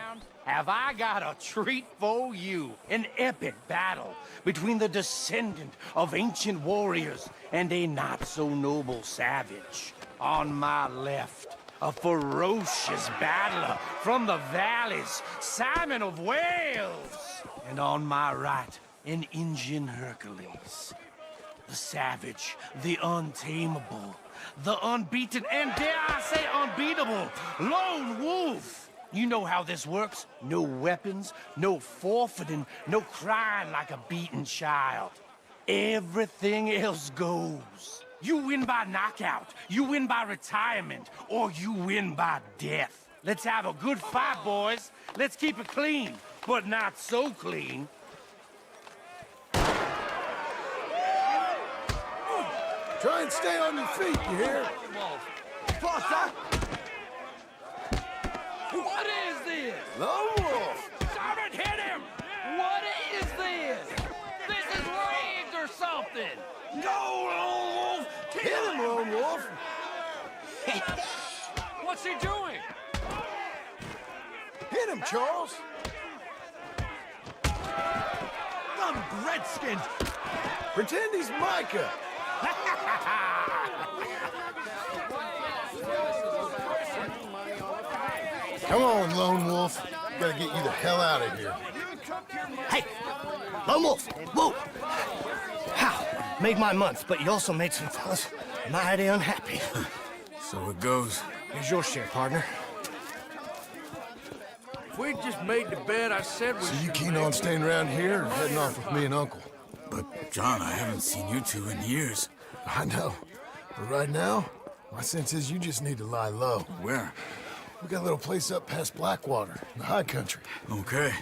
have I got a treat for you. An epic battle between the descendant of ancient warriors and a not-so-noble savage. On my left, a ferocious battler from the valleys, Simon of Wales. And on my right, an Indian Hercules. The savage, the untamable, the unbeaten, and dare I say unbeatable, Lone Wolf. You know how this works. No weapons, no forfeiting, no crying like a beaten child. Everything else goes. You win by knockout, you win by retirement, or you win by death. Let's have a good fight, boys. Let's keep it clean, but not so clean. Try and stay on your feet, you hear? Foster! What is this? Lone Wolf! Stop it! Hit him! What is this? This is rigged or something! Go, Lone Wolf! Hit him, Lone Wolf! What's he doing? Hit him, Charles! Them Redskins! Pretend he's Micah! Come on, Lone Wolf. Gotta get you the hell out of here. Hey, Lone Wolf, whoa! How? Made my month, but you also made some fellas mighty unhappy. So it goes. Here's your share, partner. If we'd just made the bed, I said we So you keen on staying around here or heading off with me and Uncle? But, John, I haven't seen you two in years. I know. But right now, my sense is you just need to lie low. Where? We got a little place up past Blackwater, in the high country. Okay.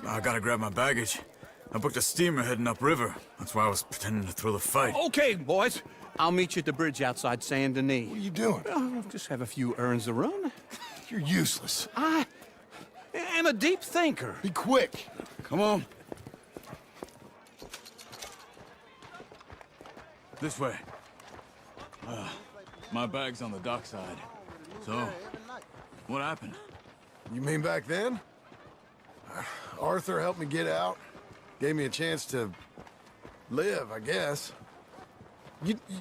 I gotta grab my baggage. I booked a steamer heading upriver. That's why I was pretending to throw the fight. Okay, boys. I'll meet you at the bridge outside Saint Denis. What are you doing? Just have a few errands to run. You're useless. I am a deep thinker. Be quick. Come on. This way. My bag's on the dockside. So, what happened? You mean back then? Arthur helped me get out. Gave me a chance to live, I guess.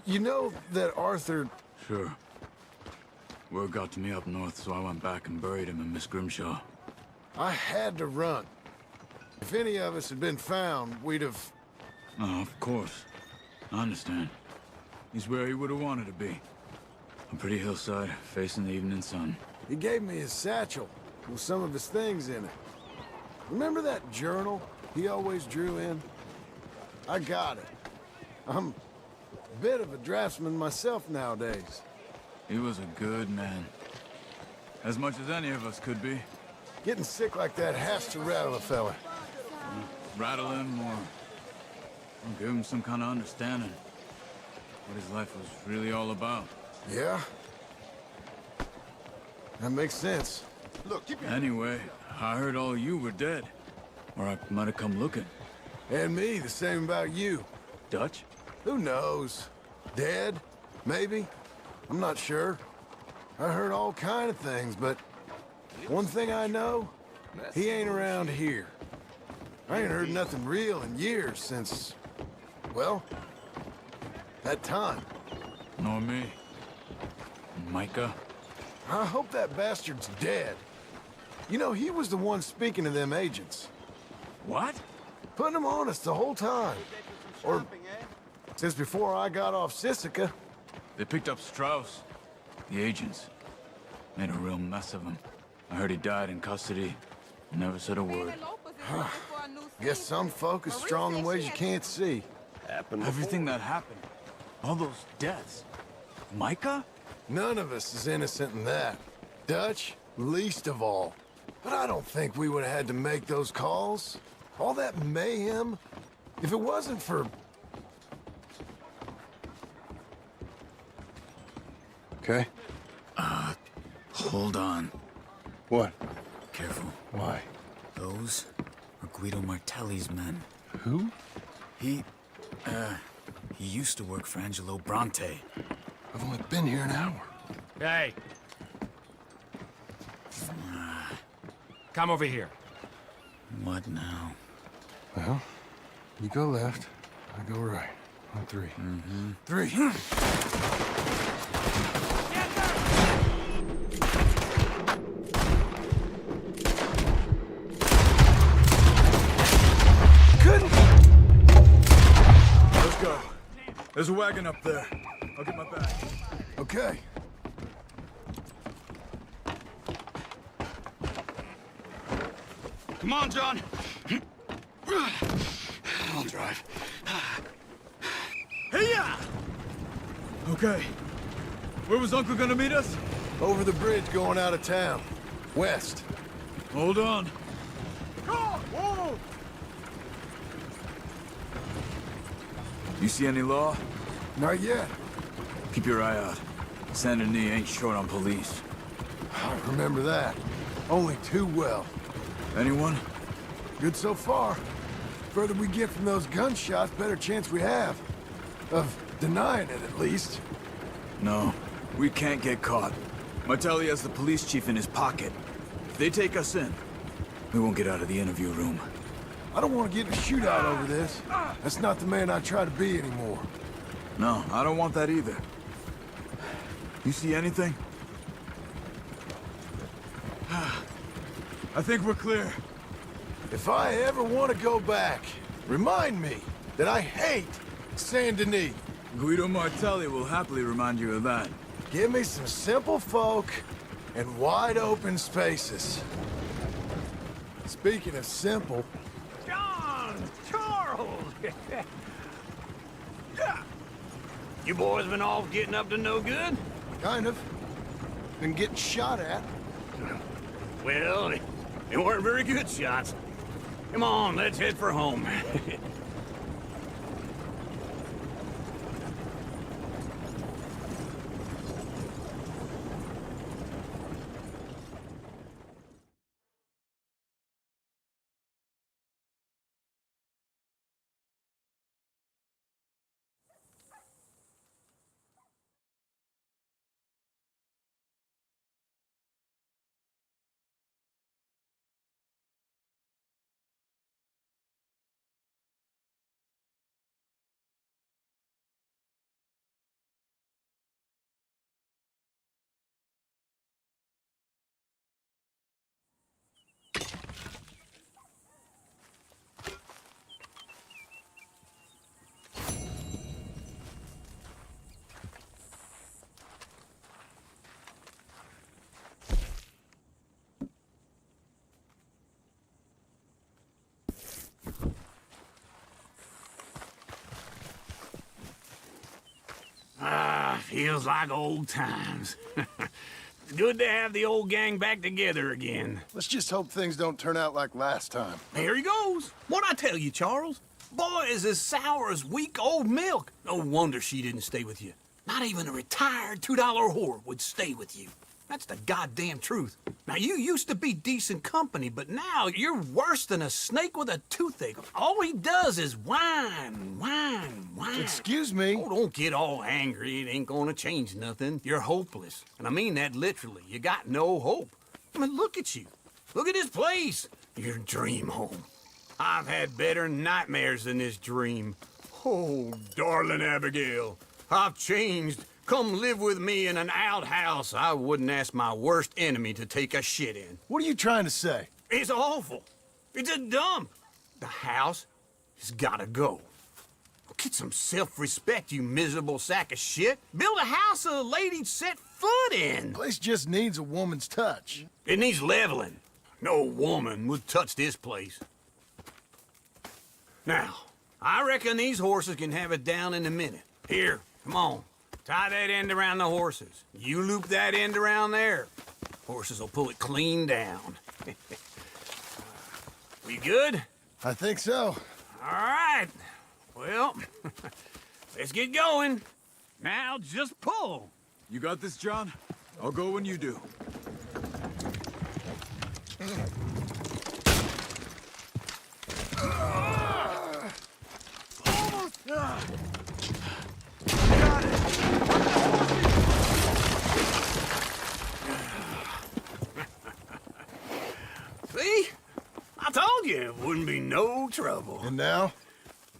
You know that Arthur... Sure. Word got to me up north, so I went back and buried him in Miss Grimshaw. I had to run. If any of us had been found, we'd have... Oh, of course. I understand. He's where he would have wanted to be. A pretty hillside, facing the evening sun. He gave me his satchel with some of his things in it. Remember that journal he always drew in? I got it. I'm a bit of a draftsman myself nowadays. He was a good man. As much as any of us could be. Getting sick like that has to rattle a fella. Rattle him or give him some kind of understanding. What his life was really all about. Yeah? That makes sense. Look, keep your... Anyway, I heard all you were dead. Or I might have come looking. And me, the same about you. Dutch? Who knows? Dead? Maybe? I'm not sure. I heard all kind of things, but one thing I know, he ain't around here. I ain't heard nothing real in years since, well, that time. Nor me. Micah? I hope that bastard's dead. You know, he was the one speaking to them agents. What? Putting them on us the whole time. Or since before I got off Sisika. They picked up Strauss. The agents. Made a real mess of him. I heard he died in custody. Never said a word. Guess some folk is strong in ways you can't see. Everything that happened. All those deaths. Micah? None of us is innocent in that. Dutch, least of all. But I don't think we would have had to make those calls. All that mayhem. If it wasn't for... Okay? Hold on. What? Careful. Why? Those are Guido Martelli's men. Who? He used to work for Angelo Bronte. I've only been here an hour. Hey. Come over here. What now? Well, you go left, I go right. On three. Mm-hmm. Three. Let's go. There's a wagon up there. I'll get my bag. Okay. Come on, John. I'll drive. Hey-ya! Okay. Where was Uncle gonna meet us? Over the bridge going out of town. West. Hold on. Whoa! You see any law? Not yet. Keep your eye out. Saint Denis ain't short on police. I remember that. Only too well. Anyone? Good so far. Further we get from those gunshots, better chance we have. Of denying it, at least. No, we can't get caught. Martelli has the police chief in his pocket. If they take us in, we won't get out of the interview room. I don't want to get in a shootout over this. That's not the man I try to be anymore. No, I don't want that either. You see anything? I think we're clear. If I ever want to go back, remind me that I hate Saint Denis. Guido Martelli will happily remind you of that. Give me some simple folk and wide open spaces. Speaking of simple... John! Charles! You boys been off getting up to no good? Kind of. Been getting shot at. Well, they weren't very good shots. Come on, let's head for home. Feels like old times. Good to have the old gang back together again. Let's just hope things don't turn out like last time. Here he goes. What'd I tell you, Charles? Boy is as sour as weak old milk. No wonder she didn't stay with you. Not even a retired $2 whore would stay with you. That's the goddamn truth. Now, you used to be decent company, but now you're worse than a snake with a toothache. All he does is whine, whine, whine. Excuse me? Oh, don't get all angry. It ain't gonna change nothing. You're hopeless. And I mean that literally. You got no hope. I mean, look at you. Look at this place. Your dream home. I've had better nightmares than this dream. Oh, darling Abigail, I've changed. Come live with me in an outhouse I wouldn't ask my worst enemy to take a shit in. What are you trying to say? It's awful. It's a dump. The house has gotta go. Get some self-respect, you miserable sack of shit. Build a house a lady'd set foot in. Place just needs a woman's touch. It needs leveling. No woman would touch this place. Now, I reckon these horses can have it down in a minute. Here, come on. Tie that end around the horses. You loop that end around there. Horses will pull it clean down. We good? I think so. All right. Well, let's get going. Now just pull. You got this, John? I'll go when you do. See? no trouble. And now?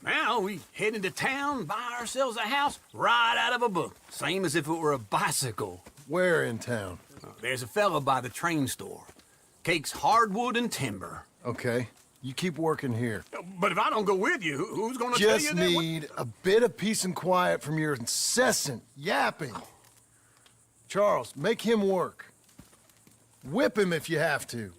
Now we head into town, buy ourselves a house right out of a book. Same as if it were a bicycle. Where in town? There's a fella by the train store. Cakes hardwood and timber. Okay. You keep working here. But if I don't go with you, who's gonna tell you Just that? need a bit of peace and quiet from your incessant yapping. Charles, make him work. Whip him if you have to.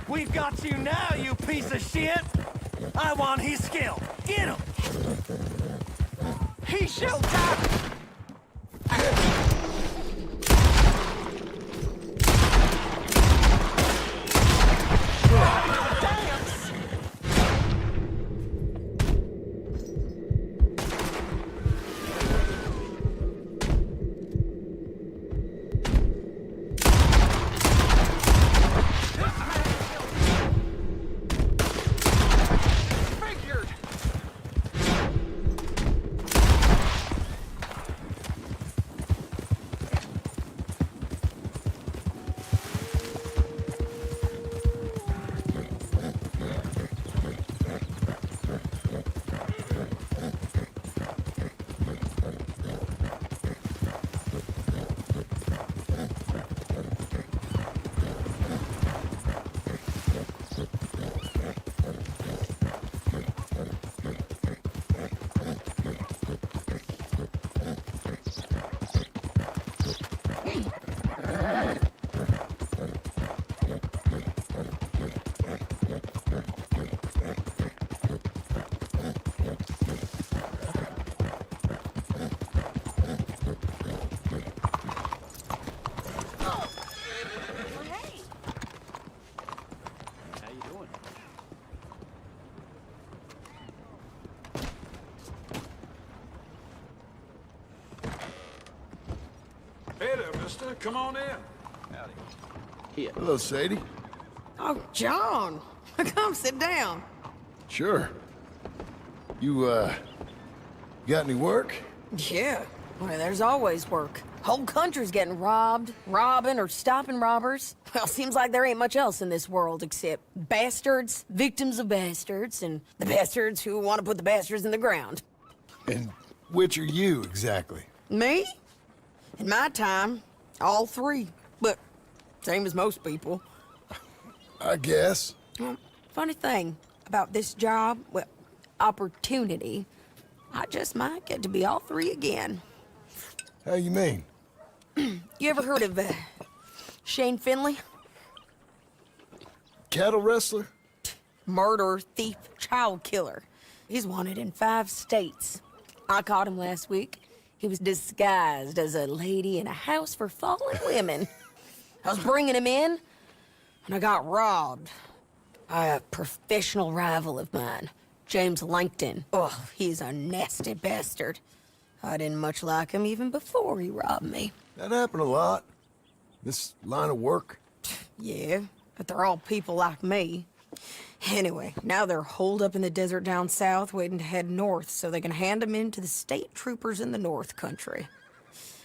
We've got you now, you piece of shit! I want his skill. Get him! He showtime! Hey there, mister. Come on in. Hello, Sadie. Oh, John. Come sit down. Sure. You, got any work? Yeah. Well, there's always work. Whole country's getting robbed, robbing, or stopping robbers. Well, seems like there ain't much else in this world except bastards, victims of bastards, and the bastards who want to put the bastards in the ground. And which are you, exactly? Me? In my time, all three. But same as most people. I guess. Well, funny thing about this job, well, opportunity, I just might get to be all three again. How you mean? You ever heard of Shane Finley? Cattle wrestler? Murderer, thief, child killer. He's wanted in 5 states. I caught him last week. He was disguised as a lady in a house for fallen women. I was bringing him in, and I got robbed by a professional rival of mine, James Langton. Oh, he's a nasty bastard. I didn't much like him even before he robbed me. That happened a lot. This line of work. Yeah, but they're all people like me. Anyway, now they're holed up in the desert down south, waiting to head north so they can hand them in to the state troopers in the north country.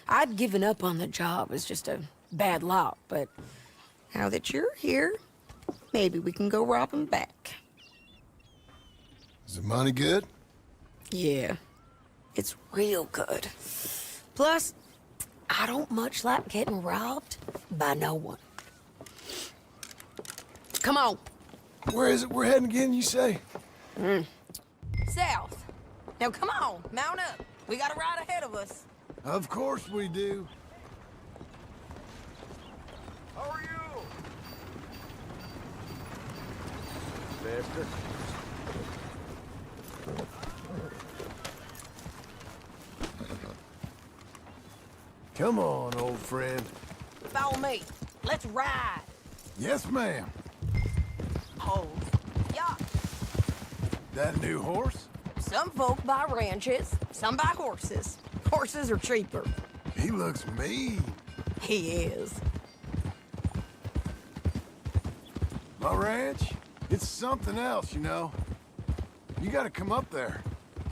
I'd given up on the job as just a bad lot, but now that you're here, maybe we can go rob them back. Is the money good? Yeah, it's real good. Plus, I don't much like getting robbed by no one. Come on. Where is it we're heading again, you say? South. Now come on, mount up. We got a ride ahead of us. Of course we do. How are you? Bastard. Come on, old friend. Follow me. Let's ride. Yes, ma'am. Hold. Yeah. That new horse? Some folk buy ranches, some buy horses. Horses are cheaper. He looks mean. He is. My ranch? It's something else, you know. You gotta come up there.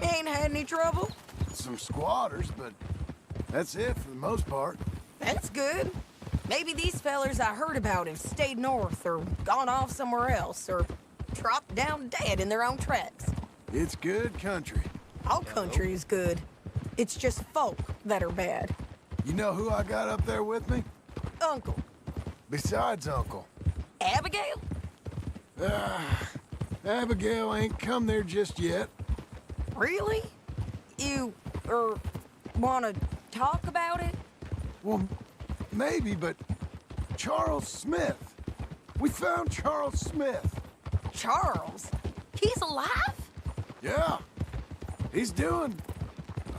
Ain't had any trouble? Some squatters, but that's it for the most part. That's good. Maybe these fellers I heard about have stayed north or gone off somewhere else or dropped down dead in their own tracks. It's good country. All country is good. It's just folk that are bad. You know who I got up there with me? Uncle. Besides Uncle. Abigail? Abigail ain't come there just yet. Really? You, wanna talk about it? Well, maybe, but Charles Smith. We found Charles Smith. Charles? He's alive? Yeah. He's doing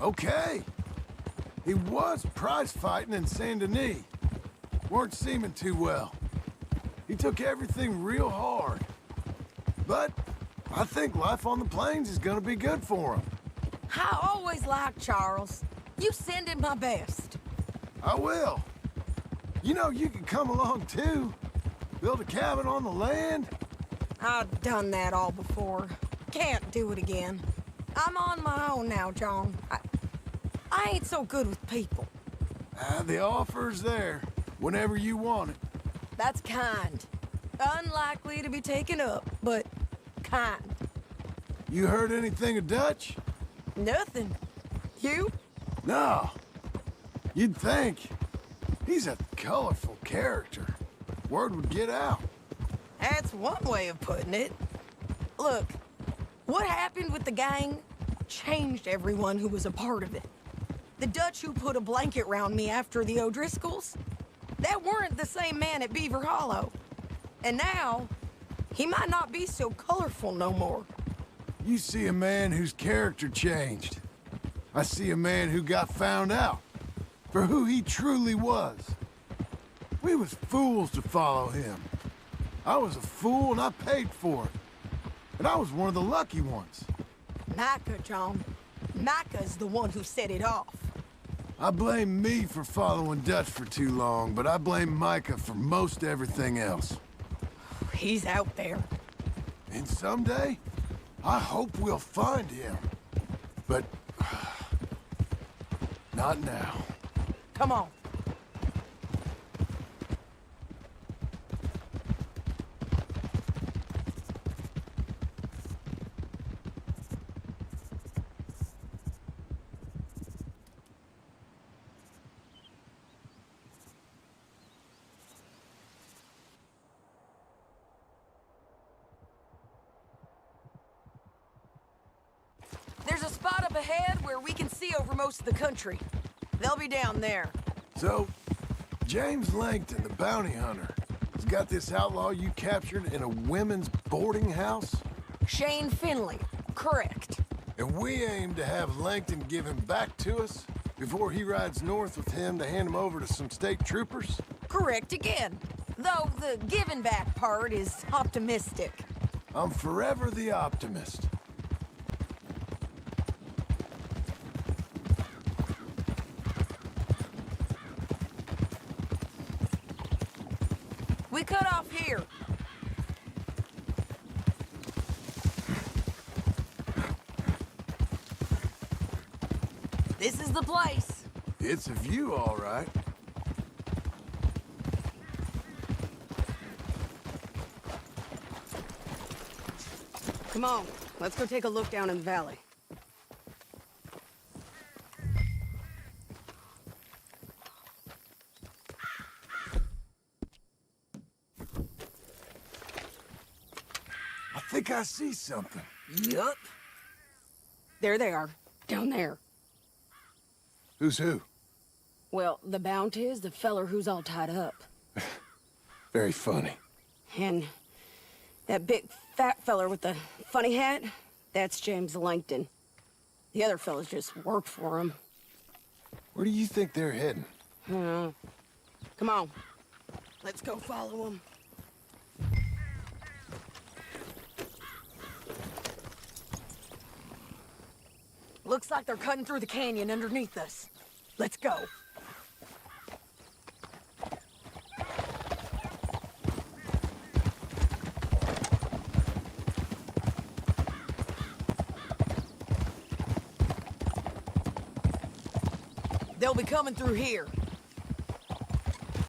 okay. He was prize fighting in Saint Denis. Weren't seeming too well. He took everything real hard. But I think life on the plains is gonna be good for him. I always liked Charles. You send him my best. I will. You know, you can come along too. Build a cabin on the land. I've done that all before. Can't do it again. I'm on my own now, John. I ain't so good with people. The offer's there, whenever you want it. That's kind. Unlikely to be taken up, but kind. You heard anything of Dutch? Nothing. You? No. You'd think. He's a colorful character. Word would get out. That's one way of putting it. Look, what happened with the gang changed everyone who was a part of it. The Dutch who put a blanket round me after the O'Driscolls, that weren't the same man at Beaver Hollow. And now, he might not be so colorful no more. You see a man whose character changed. I see a man who got found out for who he truly was. We was fools to follow him. I was a fool and I paid for it. And I was one of the lucky ones. Micah, John. Micah's the one who set it off. I blame me for following Dutch for too long, but I blame Micah for most everything else. He's out there. And someday, I hope we'll find him. But not now. Come on. There's a spot up ahead where we can see over most of the country. They'll be down there. So, James Langton, the bounty hunter, has got this outlaw you captured in a women's boarding house? Shane Finley, correct. And we aim to have Langton give him back to us before he rides north with him to hand him over to some state troopers? Correct again. Though the giving back part is optimistic. I'm forever the optimist. We cut off here. This is the place. It's a view, all right. Come on, let's go take a look down in the valley. I think I see something. Yup. There they are, down there. Who's who? Well, the Bounty is the feller who's all tied up. Very funny. And that big fat feller with the funny hat, that's James Langton. The other fellas just work for him. Where do you think they're heading? Come on. Let's go follow them. Looks like they're cutting through the canyon underneath us. Let's go. They'll be coming through here.